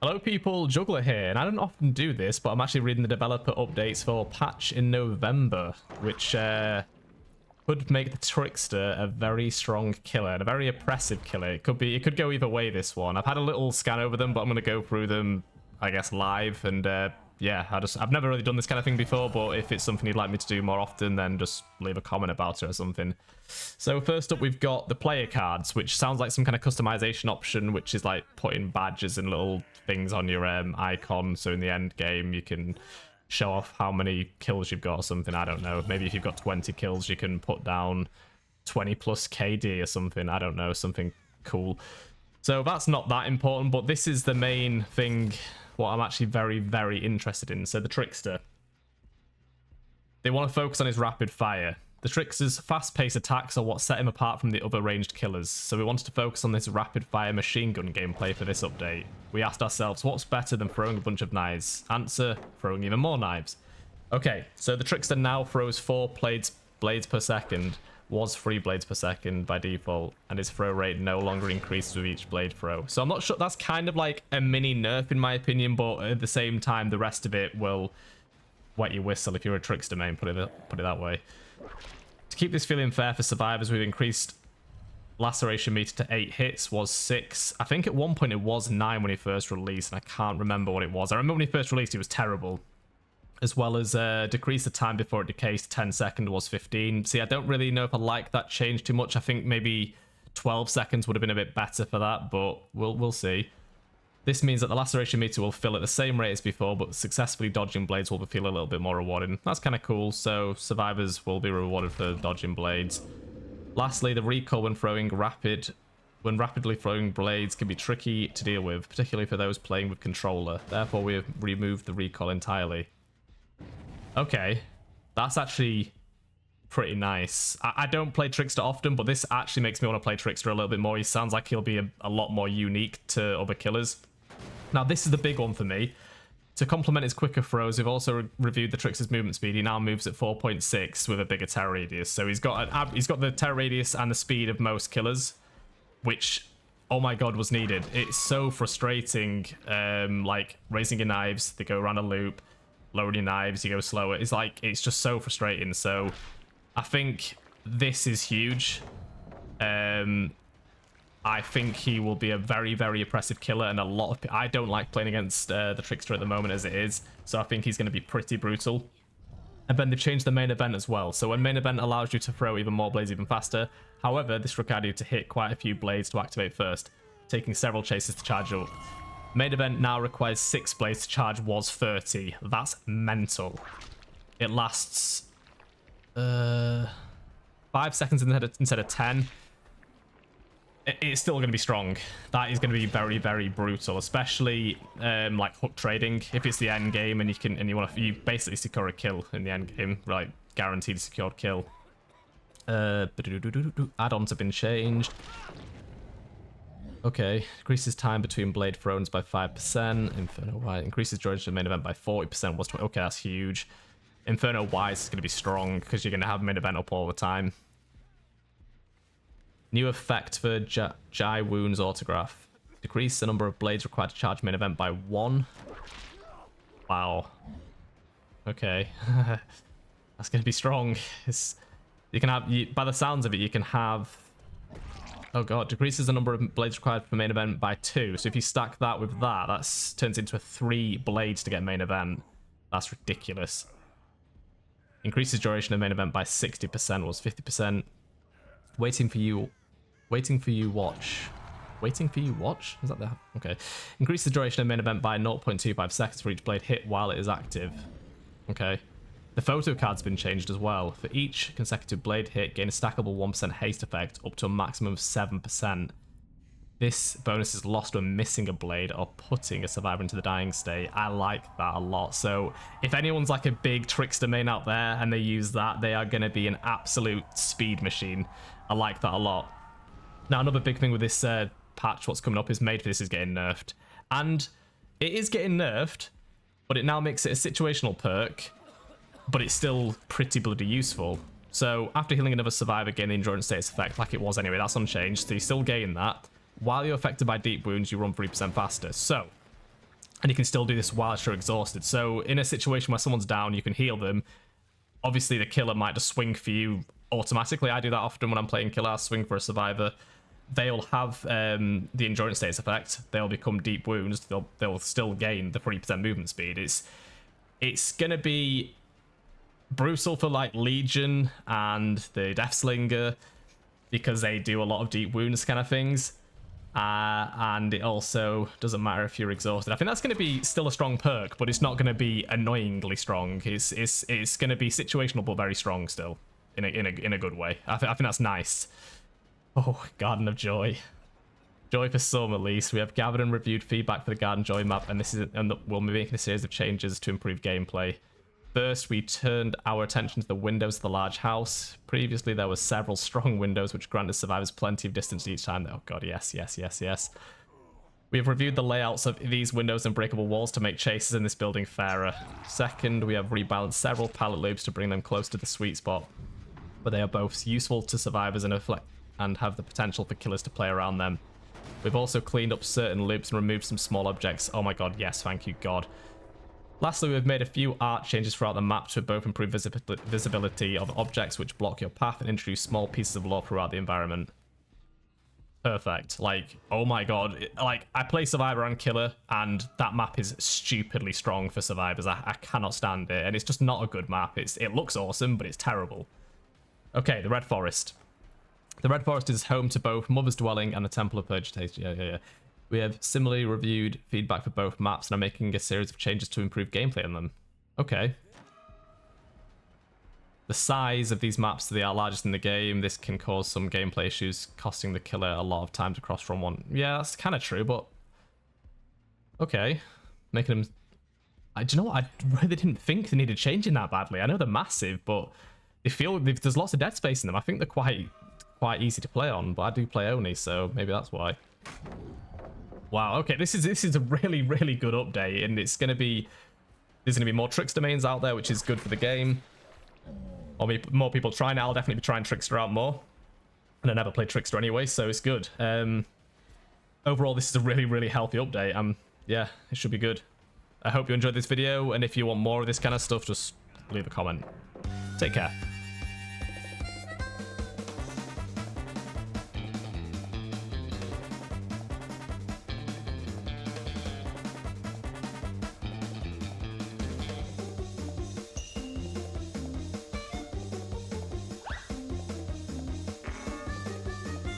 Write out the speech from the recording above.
Hello people, Juggler here, and I don't often do this, but I'm actually reading the developer updates for patch in November, which could make the Trickster a very strong killer and a very oppressive killer. It could go either way, this one. I've had a little scan over them, but I'm going to go through them, I guess, live, and yeah, I've never really done this kind of thing before, but if it's something you'd like me to do more often, then just leave a comment about it or something. So first up, we've got the player cards, which sounds like some kind of customization option, which is like putting badges and little things on your icon, so in the end game you can show off how many kills you've got or something. I don't know, maybe if you've got 20 kills you can put down 20 plus KD or something. I don't know, something cool. So that's not that important, but this is the main thing what I'm actually very interested in. So the Trickster, they want to focus on his rapid fire. The Trickster's fast-paced attacks are what set him apart from the other ranged killers, so we wanted to focus on this rapid-fire machine gun gameplay for this update. We asked ourselves, what's better than throwing a bunch of knives? Answer, throwing even more knives. Okay, so the Trickster now throws 4 blades per second, was 3 blades per second by default, and his throw rate no longer increases with each blade throw. So I'm not sure, that's kind of like a mini nerf in my opinion, but at the same time the rest of it will wet your whistle if you're a Trickster main, put it that way. To keep this feeling fair for survivors, we've increased laceration meter to 8 hits, was 6. I think at one point it was 9 when he first released, and I can't remember what it was. I remember when he first released, he was terrible. As well as decrease the time before it decays to 10 seconds was 15. See, I don't really know if I like that change too much. I think maybe 12 seconds would have been a bit better for that, but we'll see. This means that the laceration meter will fill at the same rate as before, but successfully dodging blades will feel a little bit more rewarding. That's kind of cool, so survivors will be rewarded for dodging blades. Lastly, the recoil when rapidly throwing blades can be tricky to deal with, particularly for those playing with controller. Therefore, we have removed the recoil entirely. Okay, that's actually pretty nice. I don't play Trickster often, but this actually makes me want to play Trickster a little bit more. He sounds like he'll be a lot more unique to other killers. Now, this is the big one for me. To complement his quicker throws, we've also reviewed the Trickster's movement speed. He now moves at 4.6 with a bigger terror radius. So he's got the terror radius and the speed of most killers, which, oh my god, was needed. It's so frustrating, like raising your knives, they go around a loop, lowering your knives, you go slower. It's just so frustrating. So I think this is huge. I think he will be a very oppressive killer, and I don't like playing against the Trickster at the moment as it is, so I think he's going to be pretty brutal. And then they've changed the main event as well, so when main event allows you to throw even more blades even faster. However, this required you to hit quite a few blades to activate first, taking several chases to charge up. Main event now requires 6 blades to charge, was 30. That's mental. It lasts 5 seconds instead of 10. It's still going to be strong. That is going to be very brutal, especially like hook trading. If it's the end game and you basically secure a kill in the end game, like guaranteed secured kill. Add-ons have been changed. Okay, increases time between blade throws by 5%. Inferno Wise increases duration of the main event by 40%. Was 20. Okay, that's huge. Inferno Wise is going to be strong because you're going to have main event up all the time. New effect for Jai Wounds Autograph. Decrease the number of blades required to charge main event by 1. Wow. Okay. That's going to be strong. You can have, by the sounds of it, you can have... Oh god, decreases the number of blades required for main event by 2. So if you stack that with that turns into 3 blades to get main event. That's ridiculous. Increases duration of main event by 60%, was 50%. Waiting for you watch. Waiting for you watch? Is that the... Okay. Increase the duration of main event by 0.25 seconds for each blade hit while it is active. Okay. The photo card's been changed as well. For each consecutive blade hit, gain a stackable 1% haste effect up to a maximum of 7%. This bonus is lost when missing a blade or putting a survivor into the dying state. I like that a lot. So if anyone's like a big Trickster main out there and they use that, they are going to be an absolute speed machine. I like that a lot. Now, another big thing with this patch, what's coming up, is Made for This is getting nerfed. And it is getting nerfed, but it now makes it a situational perk, but it's still pretty bloody useful. So after healing another survivor, gain the endurance status effect like it was anyway. That's unchanged, so you still gain that. While you're affected by deep wounds, you run 3% faster. So and you can still do this whilst you're exhausted. So in a situation where someone's down, you can heal them. Obviously, the killer might just swing for you automatically. I do that often when I'm playing killer. I swing for a survivor. They'll have the endurance status effect. They'll become deep wounds. They'll still gain the 3% movement speed. It's gonna be brutal for like Legion and the Deathslinger because they do a lot of deep wounds kind of things. And it also doesn't matter if you're exhausted. I think that's going to be still a strong perk, but it's not going to be annoyingly strong. It's going to be situational, but very strong still, in a good way. I think that's nice. Oh, Garden of Joy, joy for some at least. We have gathered and reviewed feedback for the Garden Joy map, and we'll be making a series of changes to improve gameplay. First, we turned our attention to the windows of the large house. Previously, there were several strong windows which granted survivors plenty of distance each time. Oh god, yes. We have reviewed the layouts of these windows and breakable walls to make chases in this building fairer. Second, we have rebalanced several pallet loops to bring them close to the sweet spot, but they are both useful to survivors and have the potential for killers to play around them. We've also cleaned up certain loops and removed some small objects. Oh my god, yes, thank you god. Lastly, we've made a few art changes throughout the map to both improve visibility of objects which block your path and introduce small pieces of lore throughout the environment. Perfect. Like, oh my god. Like, I play Survivor and Killer, and that map is stupidly strong for Survivors. I cannot stand it, and it's just not a good map. It looks awesome, but it's terrible. Okay, the Red Forest. The Red Forest is home to both Mother's Dwelling and the Temple of Purgitation. Yeah. We have similarly reviewed feedback for both maps and are making a series of changes to improve gameplay on them. Okay. The size of these maps, they are largest in the game. This can cause some gameplay issues, costing the killer a lot of time to cross from one. Yeah, that's kind of true, but... Okay. Making them... Do you know what? I really didn't think they needed changing that badly. I know they're massive, but they feel... There's lots of dead space in them. I think they're quite easy to play on, but I do play Oni, so maybe that's why. Wow, okay, this is a really, really good update, and there's gonna be more Trickster mains out there, which is good for the game. Or more people trying it. I'll definitely be trying Trickster out more. And I never played Trickster anyway, so it's good. Overall, this is a really, really healthy update. Yeah, it should be good. I hope you enjoyed this video, and if you want more of this kind of stuff, just leave a comment. Take care.